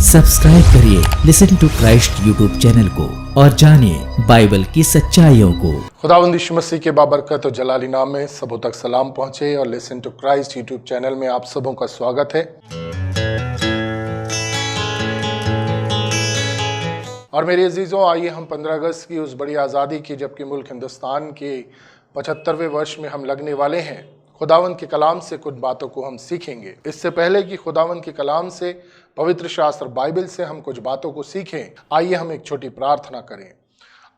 Subscribe करिए listen to Christ YouTube channel को और जानिए बाइबल की सच्चाइयों को। खुदावंद यीशु मसीह के बाबरकत और जलाली नाम में सबों तक सलाम पहुंचे और listen to Christ YouTube channel में आप सबों का स्वागत है। और मेरे अजीजों, आइए हम 15 अगस्त की उस बड़ी आज़ादी की, जबकि मुल्क हिंदुस्तान के 75वें वर्ष में हम लगने वाले हैं, खुदावंद के कलाम से कुछ बातों को हम सीखेंगे। इससे पहले कि खुदावंद के कलाम से, पवित्र शास्त्र बाइबल से हम कुछ बातों को सीखें, आइए हम एक छोटी प्रार्थना करें।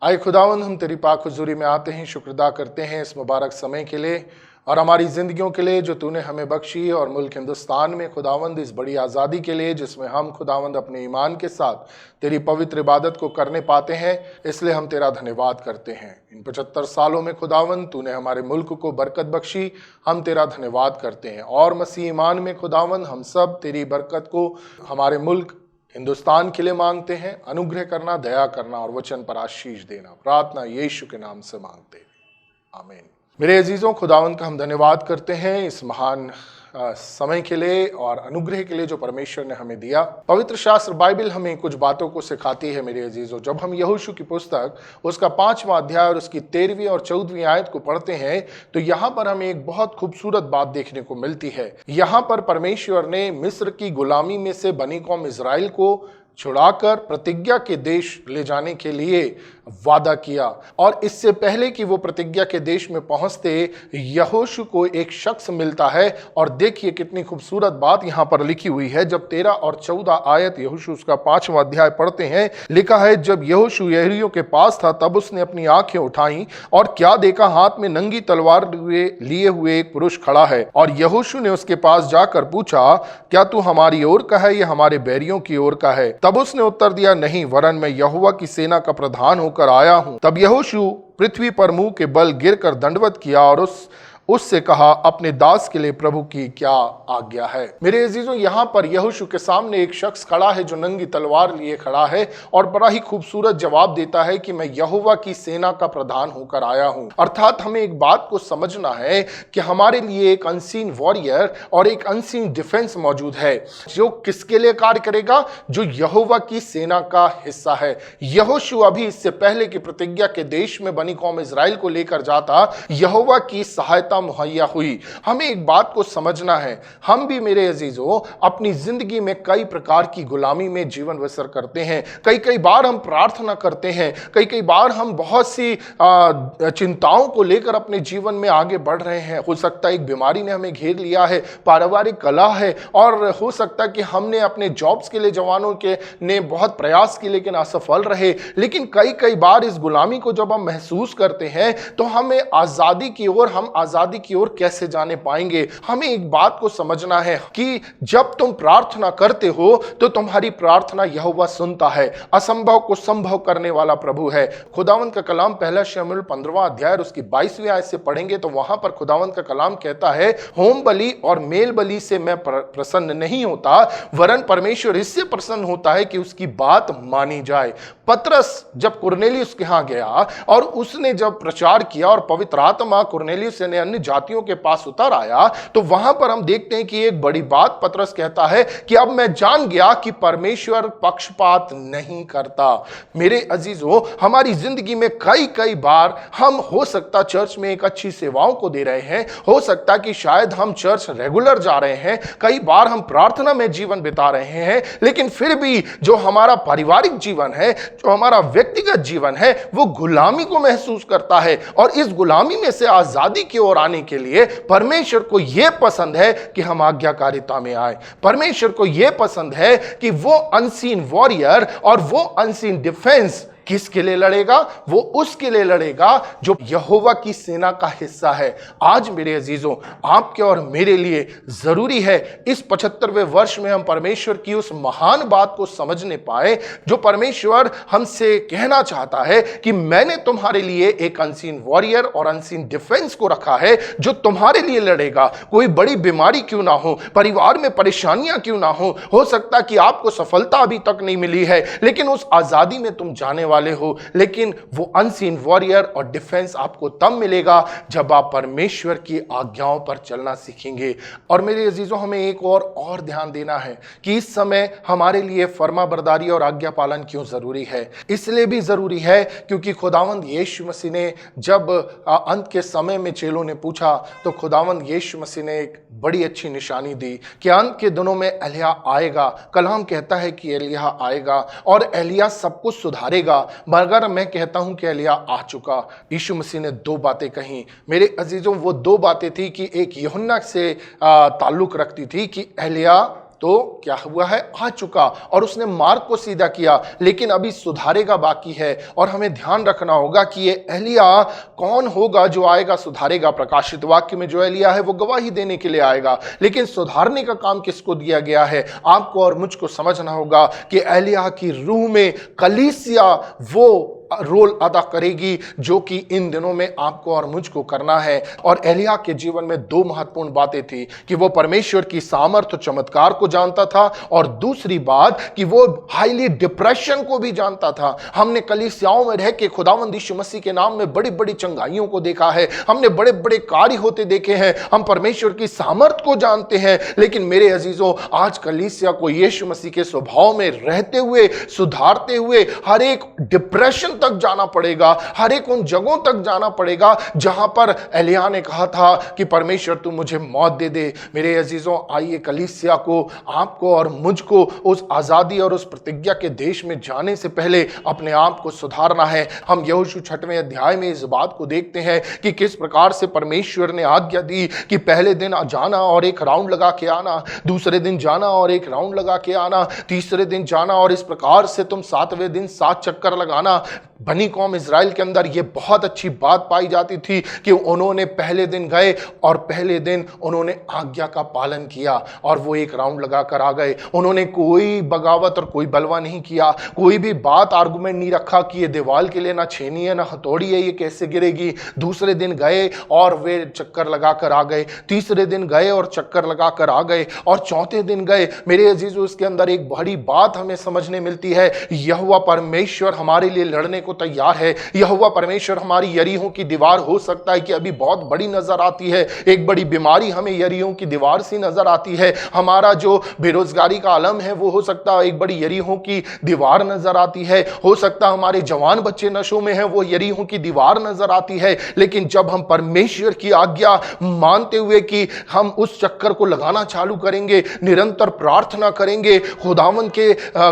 आइए खुदावंद, हम तेरी पाक हुजूरी में आते हैं, शुक्रदा करते हैं इस मुबारक समय के लिए और हमारी ज़िंदगियों के लिए जो तूने हमें बख्शी, और मुल्क हिंदुस्तान में खुदावंद इस बड़ी आज़ादी के लिए जिसमें हम खुदावंद अपने ईमान के साथ तेरी पवित्र इबादत को करने पाते हैं। इसलिए हम तेरा धन्यवाद करते हैं। इन 75 सालों में खुदावंद तूने हमारे मुल्क को बरकत बख्शी, हम तेरा धन्यवाद करते हैं। और मसीह ईमान में खुदावंद हम सब तेरी बरकत को हमारे मुल्क हिंदुस्तान के लिए मांगते हैं। अनुग्रह करना, दया करना और वचन पर आशीष देना, प्रार्थना यीशु के नाम से मांगते हैं, आमीन। मेरे अजीजों, खुदावंद का हम धन्यवाद करते हैं इस महान समय के लिए और अनुग्रह के लिए जो परमेश्वर ने हमें दिया। पवित्र शास्त्र बाइबल हमें कुछ बातों को सिखाती है मेरे अजीजों। जब हम यहोशू की पुस्तक उसका 5वां अध्याय और उसकी 13वीं और 14वीं आयत को पढ़ते हैं तो यहाँ पर हमें एक बहुत खूबसूरत बात देखने को मिलती है। यहाँ पर परमेश्वर ने मिस्र की गुलामी में से बनी कौम इज़राइल को छुड़ाकर प्रतिज्ञा के देश ले जाने के लिए वादा किया। और इससे पहले कि वो प्रतिज्ञा के देश में पहुंचते, यहोशू को एक शख्स मिलता है। और देखिए कितनी खूबसूरत बात यहाँ पर लिखी हुई है। जब 13 और 14 आयत यहोशू उसका 5वां अध्याय पढ़ते हैं, लिखा है, जब यहोशू यरीहो के पास था तब उसने अपनी आंखें उठाई और क्या देखा, हाथ में नंगी तलवार लिए हुए एक पुरुष खड़ा है। और यहोशू ने उसके पास जाकर पूछा, क्या तू हमारी ओर का है या हमारे बैरियों की ओर का है? तब उसने उत्तर दिया, नहीं, वरन मैं यहोवा की सेना का प्रधान होकर आया हूं। तब यहोशू पृथ्वी पर मुंह के बल गिरकर दंडवत किया और उससे कहा, अपने दास के लिए प्रभु की क्या आज्ञा है। मेरे अजीजों, यहाँ पर यहोशू के सामने एक शख्स खड़ा है जो नंगी तलवार लिए खड़ा है और बड़ा ही खूबसूरत जवाब देता है कि मैं यहोवा की सेना का प्रधान होकर आया हूं। अर्थात हमें एक बात को समझना है कि हमारे लिए एक अनसीन वॉरियर और एक अनसीन डिफेंस मौजूद है जो किसके लिए कार्य करेगा, जो यहोवा की सेना का हिस्सा है। यहोशू अभी इससे पहले कि प्रतिज्ञा के देश में बनी कौम इज़राइल को लेकर जाता, यहोवा की सहायता मुहैया हुई। हमें एक बात को समझना है, हम भी मेरे अजीजों अपनी जिंदगी में कई प्रकार की गुलामी में जीवन बसर करते हैं। कई बार हम प्रार्थना करते हैं, कई बार हम बहुत सी चिंताओं को लेकर अपने जीवन में आगे बढ़ रहे हैं। हो सकता है एक बीमारी ने हमें घेर लिया है, पारिवारिक कलह है, और हो सकता है कि हमने अपने जॉब्स के लिए जवानों के ने बहुत प्रयास किए लेकिन असफल रहे। लेकिन कई बार इस गुलामी को जब हम महसूस करते हैं तो हमें आजादी की ओर कैसे जाने पाएंगे। हमें एक बात को समझना है कि जब तुम प्रार्थना करते हो तो तुम्हारी प्रार्थना यहोवा सुनता है। असंभव को संभव करने वाला प्रभु है। खुदावंद का कलाम 1 शमूएल 15वां अध्याय उसकी 22वीं आयत से पढ़ेंगे तो वहां पर खुदावंद का कलाम कहता है, होम बलि और मेल बलि से मैं प्रसन्न नहीं होता, वरन परमेश्वर इससे प्रसन्न होता है कि उसकी बात मानी जाए। पतरस जब कुरनेलियुस के यहां गया और उसने जब प्रचार किया और पवित्र आत्मा कुरनेलियुस ने अन्य जातियों के पास उतर आया, तो वहां पर हम देखते हैं कि एक बड़ी बात पतरस कहता है कि अब मैं जान गया कि परमेश्वर पक्षपात नहीं करता। मेरे अजीजों, हमारी जिंदगी में कई बार हम हो सकता चर्च में एक अच्छी सेवाओं को दे रहे हैं, हो सकता कि शायद हम चर्च रेगुलर जा रहे हैं, कई बार हम प्रार्थना में जीवन बिता रहे हैं, लेकिन फिर भी जो हमारा पारिवारिक जीवन है, जो हमारा व्यक्तिगत जीवन है, वो गुलामी को महसूस करता है। और इस गुलामी में से आजादी की ओर आने के लिए परमेश्वर को यह पसंद है कि हम आज्ञाकारिता में आए। परमेश्वर को यह पसंद है कि वो अनसीन वॉरियर और वो अनसीन डिफेंस किसके लिए लड़ेगा? वो उसके लिए लड़ेगा जो यहोवा की सेना का हिस्सा है। आज मेरे अजीजों, आपके और मेरे लिए जरूरी है इस 75वें वर्ष में हम परमेश्वर की उस महान बात को समझने पाए जो परमेश्वर हमसे कहना चाहता है कि मैंने तुम्हारे लिए एक अनसीन वॉरियर और अनसीन डिफेंस को रखा है जो तुम्हारे लिए लड़ेगा। कोई बड़ी बीमारी क्यों ना हो, परिवार में परेशानियां क्यों ना हो सकता कि आपको सफलता अभी तक नहीं मिली है, लेकिन उस आजादी में तुम जाने वाले हो, लेकिन वो अनसीन वॉरियर और डिफेंस आपको तब मिलेगा जब आप परमेश्वर की आज्ञाओं पर चलना सीखेंगे। और मेरे अजीजों, हमें एक और ध्यान देना है कि इस समय हमारे लिए फर्माबरदारी और आज्ञा पालन क्यों जरूरी है। इसलिए भी जरूरी है क्योंकि खुदावंद यीशु मसीह ने जब अंत के समय में चेलों ने पूछा तो खुदावंद यीशु मसीह ने एक बड़ी अच्छी निशानी दी कि अंत के दिनों में एलिया आएगा। कलाम कहता है कि एलिया आएगा और एलिया सब कुछ सुधारेगा, मगर मैं कहता हूं कि एलिया आ चुका। यीशु मसीह ने दो बातें कही मेरे अजीजों, वो दो बातें थी कि एक यूहन्ना से ताल्लुक रखती थी कि एलिया तो क्या हुआ है, आ चुका, और उसने मार्ग को सीधा किया, लेकिन अभी सुधारेगा बाकी है। और हमें ध्यान रखना होगा कि ये एलिया कौन होगा जो आएगा सुधारेगा। प्रकाशित वाक्य में जो एलिया है वो गवाही देने के लिए आएगा, लेकिन सुधारने का काम किसको दिया गया है? आपको और मुझको समझना होगा कि एलिया की रूह में कलीसिया वो रोल अदा करेगी जो कि इन दिनों में आपको और मुझको करना है। और एलिया के जीवन में दो महत्वपूर्ण बातें थी कि वो परमेश्वर की सामर्थ्य चमत्कार को जानता था, और दूसरी बात कि वो हाईली डिप्रेशन को भी जानता था। हमने कलीसियाओं में रह के खुदावंद यीशु मसीह के नाम में बड़ी बड़ी चंगाइयों को देखा है, हमने बड़े बड़े कार्य होते देखे हैं, हम परमेश्वर की सामर्थ्य को जानते हैं, लेकिन मेरे अजीजों, आज कलीसिया को यीशु मसीह के स्वभाव में रहते हुए, सुधारते हुए हर एक डिप्रेशन तक जाना पड़ेगा, हर एक उन जगहों तक जाना पड़ेगा जहां पर एलिया ने कहा था कि परमेश्वर तू मुझे मौत दे दे। मेरे अजीजों, आइए कलीसिया को, आपको और मुझको उस आजादी और उस प्रतिज्ञा के देश में जाने से पहले अपने आप को सुधारना है। हम यहोशू 6वें अध्याय में इस बात को देखते हैं कि किस प्रकार से परमेश्वर ने आज्ञा दी कि पहले दिन जाना और एक राउंड लगा के आना, दूसरे दिन जाना और एक राउंड लगा के आना, तीसरे दिन जाना और इस प्रकार से तुम 7वें दिन 7 चक्कर लगाना। बनी कौम इजराइल के अंदर यह बहुत अच्छी बात पाई जाती थी कि उन्होंने पहले दिन गए और पहले दिन उन्होंने आज्ञा का पालन किया और वो एक राउंड लगाकर आ गए। उन्होंने कोई बगावत और कोई बलवा नहीं किया, कोई भी बात आर्गुमेंट नहीं रखा कि ये दीवार के लिए ना छेनी है ना हथौड़ी है, ये कैसे गिरेगी। दूसरे दिन गए और वे चक्कर लगाकर आ गए, तीसरे दिन गए और चक्कर लगाकर आ गए, और चौथे दिन गए। मेरे अजीजों, इसके अंदर एक बड़ी बात हमें समझने मिलती है, यहोवा परमेश्वर हमारे लिए लड़ने को तैयार है। यहोवा परमेश्वर हमारी यरीहो की दीवार हो सकता है कि अभी बहुत बड़ी नजर आती है, एक बड़ी बीमारी हमें यरीहो की दीवार सी नजर आती है, हमारा जो बेरोजगारी का आलम है वो हो सकता है एक बड़ी यरीहो की दीवार नजर आती है, हो सकता है हमारे जवान बच्चे नशों में हैं वो यरीहो की दीवार नजर आती है। लेकिन जब हम परमेश्वर की आज्ञा मानते हुए कि हम उस चक्कर को लगाना चालू करेंगे, निरंतर प्रार्थना करेंगे, खुदावन के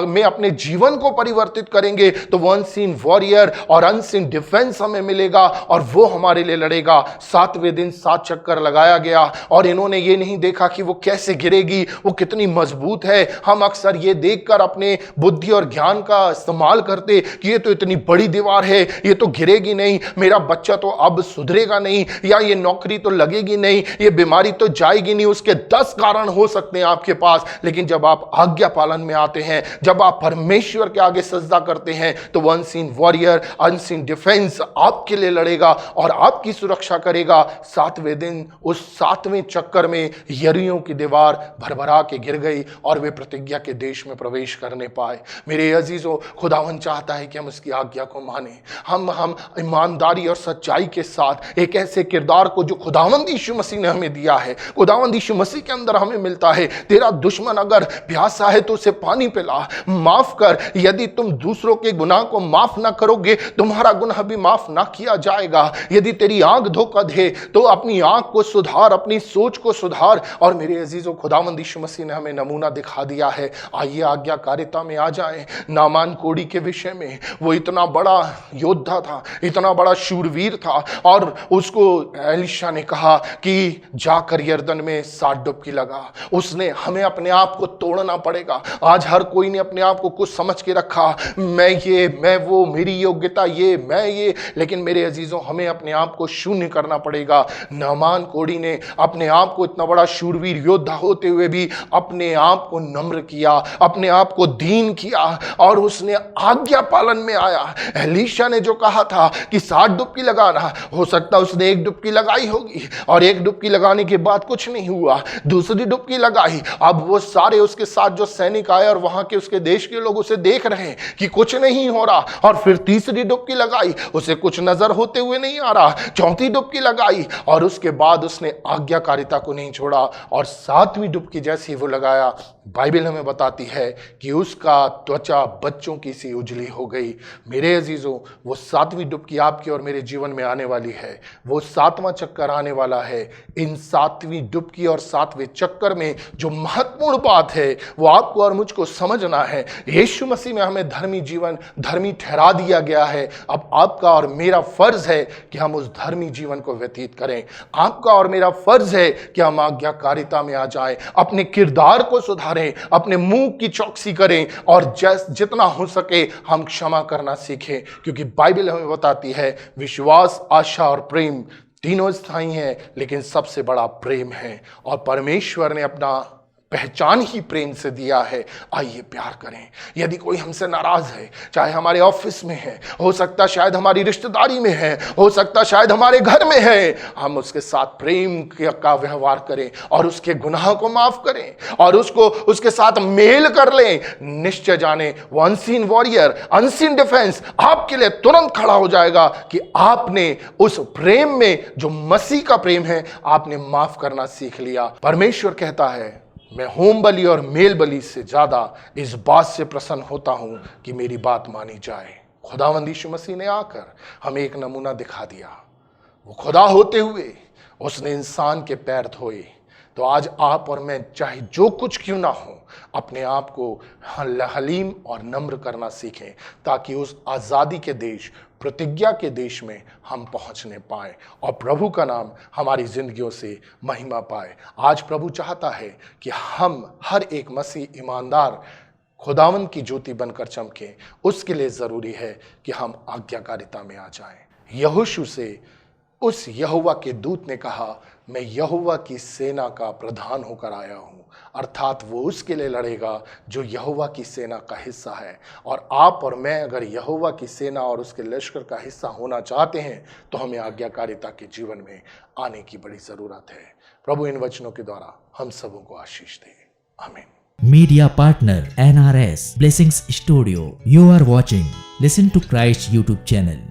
में अपने जीवन को परिवर्तित करेंगे, तो वो अनसीन वॉरियर और अनसीन डिफेंस हमें मिलेगा और वो हमारे लिए लड़ेगा। 7वें दिन 7 चक्कर लगाया गया और इन्होंने ये नहीं देखा कि वो कैसे गिरेगी, वो कितनी मजबूत है। हम अक्सर ये देखकर अपने बुद्धि और ज्ञान का इस्तेमाल करते कि ये तो इतनी बड़ी दीवार है, ये तो गिरेगी नहीं, मेरा बच्चा तो अब सुधरेगा नहीं, या ये नौकरी तो लगेगी नहीं, ये बीमारी तो जाएगी नहीं। उसके 10 कारण हो सकते हैं आपके पास, लेकिन जब आप आज्ञा पालन में आते हैं, जब आप परमेश्वर के आगे सजदा करते हैं, तो वो अनसीन वॉरियर, अनसीन डिफेंस आपके लिए लड़ेगा और आपकी सुरक्षा करेगा। 7वें दिन उस 7वें चक्कर में यरीहो की दीवार भरभरा के गिर गई और वे प्रतिज्ञा के देश में प्रवेश करने पाए। मेरे अजीजों, खुदावन चाहता है कि हम उसकी आज्ञा को माने, हम ईमानदारी और सच्चाई के साथ एक ऐसे किरदार को जो खुदावंद यीशु मसीह ने हमें दिया है, खुदावंद यीशु मसीह के अंदर हमें मिलता है। तेरा दुश्मन अगर प्यासा है तो उसे पानी पिला, माफ कर। यदि तुम दूसरों के गुनाह को माफ ना करोगे, तुम्हारा गुनाह भी माफ ना किया जाएगा। यदि तेरी आंख धोखा दे तो अपनी आंख को सुधार, अपनी सोच को सुधार। और मेरे अजीजों, खुदावंद यीशु मसीह ने हमें नमूना दिखा दिया है। आइए आज्ञाकारिता में आ जाएं। नामान कोढ़ी के विषय में, वो इतना बड़ा योद्धा था, इतना बड़ा शूरवीर था, और उसको एलीशा ने कहा कि जाकर यरदन में 7 डुबकी लगा। उसने हमें अपने आप को तोड़ना पड़ेगा। आज हर कोई ने अपने आप को कुछ समझ के रखा, मैं वो, मेरी योग्यता ये, मैं ये। लेकिन मेरे अजीजों, हमें अपने आप को शून्य करना पड़ेगा। नामान कोढ़ी ने अपने आप को इतना बड़ा शूरवीर योद्धा होते हुए भी अपने आप को नम्र किया, अपने आप को दीन किया और उसने आज्ञा पालन में आया। एलीशा ने जो कहा था कि 7 डुबकी लगाना, हो सकता है उसने 1 डुबकी लगाई होगी और 1 डुबकी लगाने के बाद कुछ नहीं हुआ, दूसरी डुबकी लगाई। अब वो सारे उसके साथ जो सैनिक आए और वहां के उसके देश के लोग उसे देख रहे हैं कि कुछ नहीं हो रहा, और फिर तीसरी डुबकी लगाई, उसे कुछ नजर होते हुए नहीं आ रहा, चौथी डुबकी लगाई और उसके बाद उसने आज्ञाकारिता को नहीं छोड़ा, और सातवीं डुबकी जैसी वो लगाया, बाइबल हमें बताती है कि उसका त्वचा बच्चों की सी उजली हो गई। मेरे अजीजों, वो सातवीं डुबकी आपके और मेरे जीवन में आने वाली है, वो सातवां चक्कर आने वाला है। इन सातवीं डुबकी और सातवें चक्कर में जो महत्वपूर्ण बात है वो आपको और मुझको समझना है। यीशु मसीह में हमें धर्मी जीवन, धर्मी ठहरा दिया गया है। अब आपका और मेरा फर्ज है कि हम उस धर्मी जीवन को व्यतीत करें। आपका और मेरा फर्ज है कि हम आज्ञाकारिता में आ जाएं, अपने किरदार को सुधारें, अपने मुंह की चौकसी करें और जितना हो सके हम क्षमा करना सीखें, क्योंकि बाइबल हमें बताती है विश्वास, आशा और प्रेम तीनों स्थायी हैं, लेकिन सबसे बड़ा प्रेम है, और परमेश्वर ने अपना पहचान ही प्रेम से दिया है। आइए प्यार करें। यदि कोई हमसे नाराज है, चाहे हमारे ऑफिस में है, हो सकता शायद हमारी रिश्तेदारी में है, हो सकता शायद हमारे घर में है, हम उसके साथ प्रेम का व्यवहार करें और उसके गुनाह को माफ करें और उसके साथ मेल कर लें। निश्चय जाने वो अनसीन वॉरियर, अनसीन डिफेंस आपके लिए तुरंत खड़ा हो जाएगा कि आपने उस प्रेम में, जो मसीह का प्रेम है, आपने माफ करना सीख लिया। परमेश्वर कहता है, मैं होम बलि और मेल बलि से ज्यादा इस बात से प्रसन्न होता हूं कि मेरी बात मानी जाए। खुदावंद यीशु मसीह ने आकर हमें एक नमूना दिखा दिया। वो खुदा होते हुए उसने इंसान के पैर धोए। तो आज आप और मैं, चाहे जो कुछ क्यों ना हो, अपने आप को हलीम और नम्र करना सीखें, ताकि उस आज़ादी के देश, प्रतिज्ञा के देश में हम पहुंचने पाएं और प्रभु का नाम हमारी जिंदगियों से महिमा पाए। आज प्रभु चाहता है कि हम हर एक मसीह ईमानदार खुदावन की ज्योति बनकर चमकें। उसके लिए ज़रूरी है कि हम आज्ञाकारिता में आ जाएं। यहोशू से उस यहोवा के दूत ने कहा, मैं यहोवा की सेना का प्रधान होकर आया हूं, अर्थात वो उसके लिए लड़ेगा जो यहोवा की सेना का हिस्सा है। और आप और मैं अगर यहोवा की सेना और उसके लश्कर का हिस्सा होना चाहते हैं तो हमें आज्ञाकारिता के जीवन में आने की बड़ी ज़रूरत है। प्रभु इन वचनों के द्वारा हम सबों को आशीष दे। आमीन। Media partner NRS Blessings Studio. You are watching Listen to Christ YouTube channel.